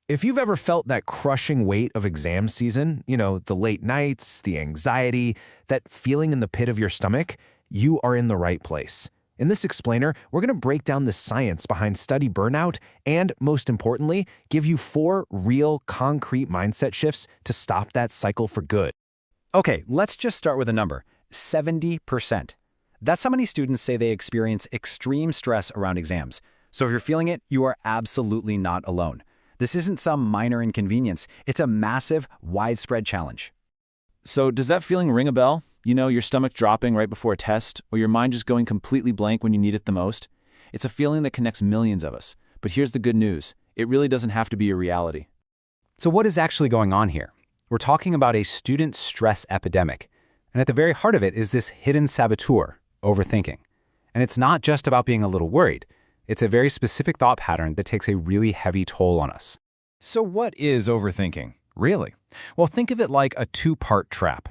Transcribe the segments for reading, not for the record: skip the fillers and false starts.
If you've ever felt that crushing weight of exam season, the late nights, the anxiety, that feeling in the pit of your stomach, you are in the right place. In this explainer, we're going to break down the science behind study burnout and, most importantly, give you 4 real, concrete mindset shifts to stop that cycle for good. Okay, let's just start with a number, 70%. That's how many students say they experience extreme stress around exams. So if you're feeling it, you are absolutely not alone. This isn't some minor inconvenience. It's a massive, widespread challenge. So does that feeling ring a bell? Your stomach dropping right before a test, or your mind just going completely blank when you need it the most? It's a feeling that connects millions of us. But here's the good news. It really doesn't have to be a reality. So what is actually going on here? We're talking about a student stress epidemic. And at the very heart of it is this hidden saboteur, overthinking. And it's not just about being a little worried. It's a very specific thought pattern that takes a really heavy toll on us. So what is overthinking, really? Well, think of it like a 2-part trap.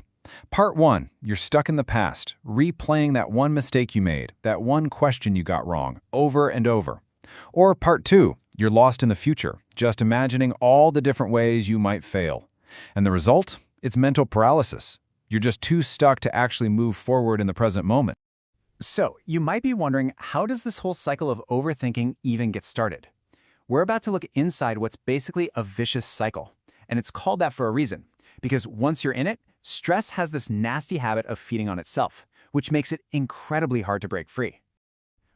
Part 1, you're stuck in the past, replaying that one mistake you made, that one question you got wrong, over and over. Or Part 2, you're lost in the future, just imagining all the different ways you might fail. And the result? It's mental paralysis. You're just too stuck to actually move forward in the present moment. So, you might be wondering, how does this whole cycle of overthinking even get started? We're about to look inside what's basically a vicious cycle. And it's called that for a reason. Because once you're in it, stress has this nasty habit of feeding on itself, which makes it incredibly hard to break free.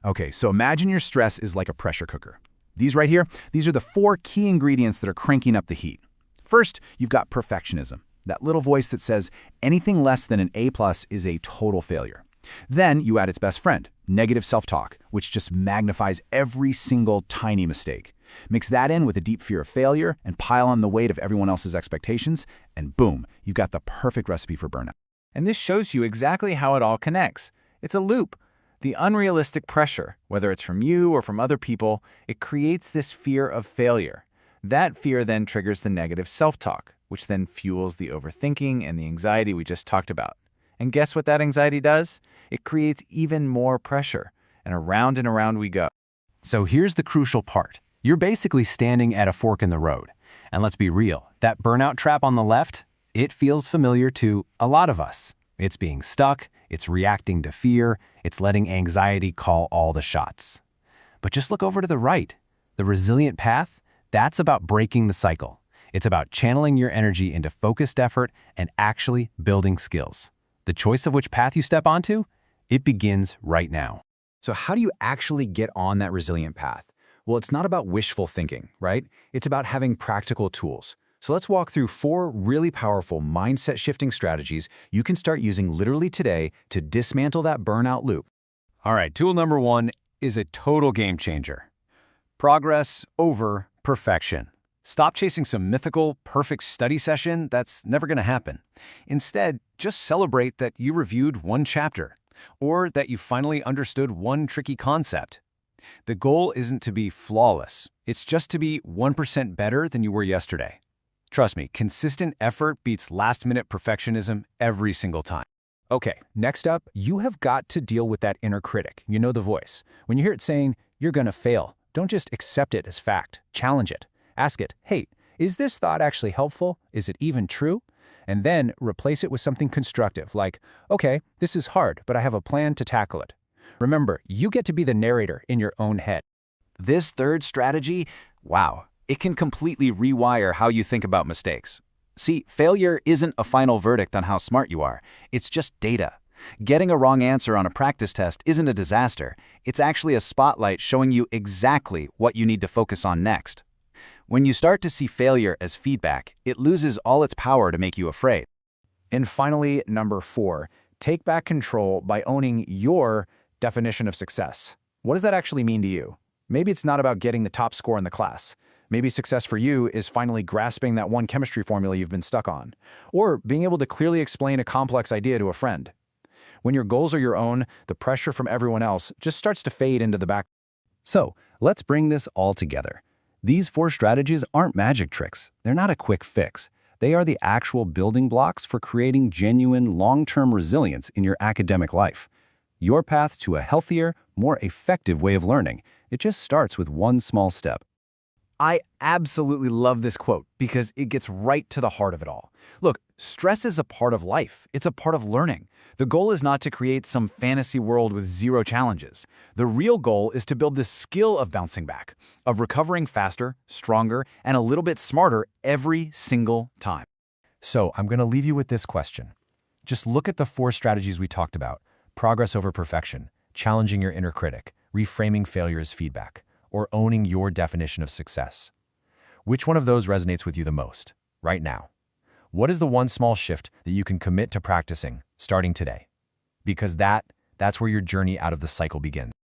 Okay, so imagine your stress is like a pressure cooker. These right here, these are the 4 key ingredients that are cranking up the heat. First, you've got perfectionism, that little voice that says anything less than an A+ is a total failure. Then you add its best friend, negative self-talk, which just magnifies every single tiny mistake. Mix that in with a deep fear of failure and pile on the weight of everyone else's expectations, and boom, you've got the perfect recipe for burnout. And this shows you exactly how it all connects. It's a loop. The unrealistic pressure, whether it's from you or from other people, it creates this fear of failure. That fear then triggers the negative self-talk, which then fuels the overthinking and the anxiety we just talked about. And guess what that anxiety does? It creates even more pressure, and around we go. So here's the crucial part. You're basically standing at a fork in the road. And let's be real, that burnout trap on the left, it feels familiar to a lot of us. It's being stuck, it's reacting to fear, it's letting anxiety call all the shots. But just look over to the right. The resilient path, that's about breaking the cycle. It's about channeling your energy into focused effort and actually building skills. The choice of which path you step onto, it begins right now. So how do you actually get on that resilient path? Well, it's not about wishful thinking, right? It's about having practical tools. So let's walk through 4 really powerful mindset-shifting strategies you can start using literally today to dismantle that burnout loop. All right, tool number 1 is a total game changer. Progress over perfection. Stop chasing some mythical, perfect study session that's never going to happen. Instead, just celebrate that you reviewed one chapter, or that you finally understood one tricky concept. The goal isn't to be flawless. It's just to be 1% better than you were yesterday. Trust me, consistent effort beats last-minute perfectionism every single time. Okay, next up, you have got to deal with that inner critic. The voice. When you hear it saying, you're gonna fail, don't just accept it as fact. Challenge it. Ask it, hey, is this thought actually helpful? Is it even true? And then replace it with something constructive, like, okay, this is hard, but I have a plan to tackle it. Remember, you get to be the narrator in your own head. This third strategy, wow, it can completely rewire how you think about mistakes. See, failure isn't a final verdict on how smart you are. It's just data. Getting a wrong answer on a practice test isn't a disaster. It's actually a spotlight showing you exactly what you need to focus on next. When you start to see failure as feedback, it loses all its power to make you afraid. And finally, number 4, take back control by owning your definition of success. What does that actually mean to you? Maybe it's not about getting the top score in the class. Maybe success for you is finally grasping that one chemistry formula you've been stuck on, or being able to clearly explain a complex idea to a friend. When your goals are your own, the pressure from everyone else just starts to fade into the back. So, let's bring this all together. These 4 strategies aren't magic tricks. They're not a quick fix. They are the actual building blocks for creating genuine long-term resilience in your academic life. Your path to a healthier, more effective way of learning. It just starts with one small step. I absolutely love this quote because it gets right to the heart of it all. Look, stress is a part of life. It's a part of learning. The goal is not to create some fantasy world with zero challenges. The real goal is to build the skill of bouncing back, of recovering faster, stronger, and a little bit smarter every single time. So I'm going to leave you with this question. Just look at the 4 strategies we talked about: progress over perfection, challenging your inner critic, reframing failure as feedback, or owning your definition of success. Which one of those resonates with you the most, right now? What is the one small shift that you can commit to practicing starting today? Because that's where your journey out of the cycle begins.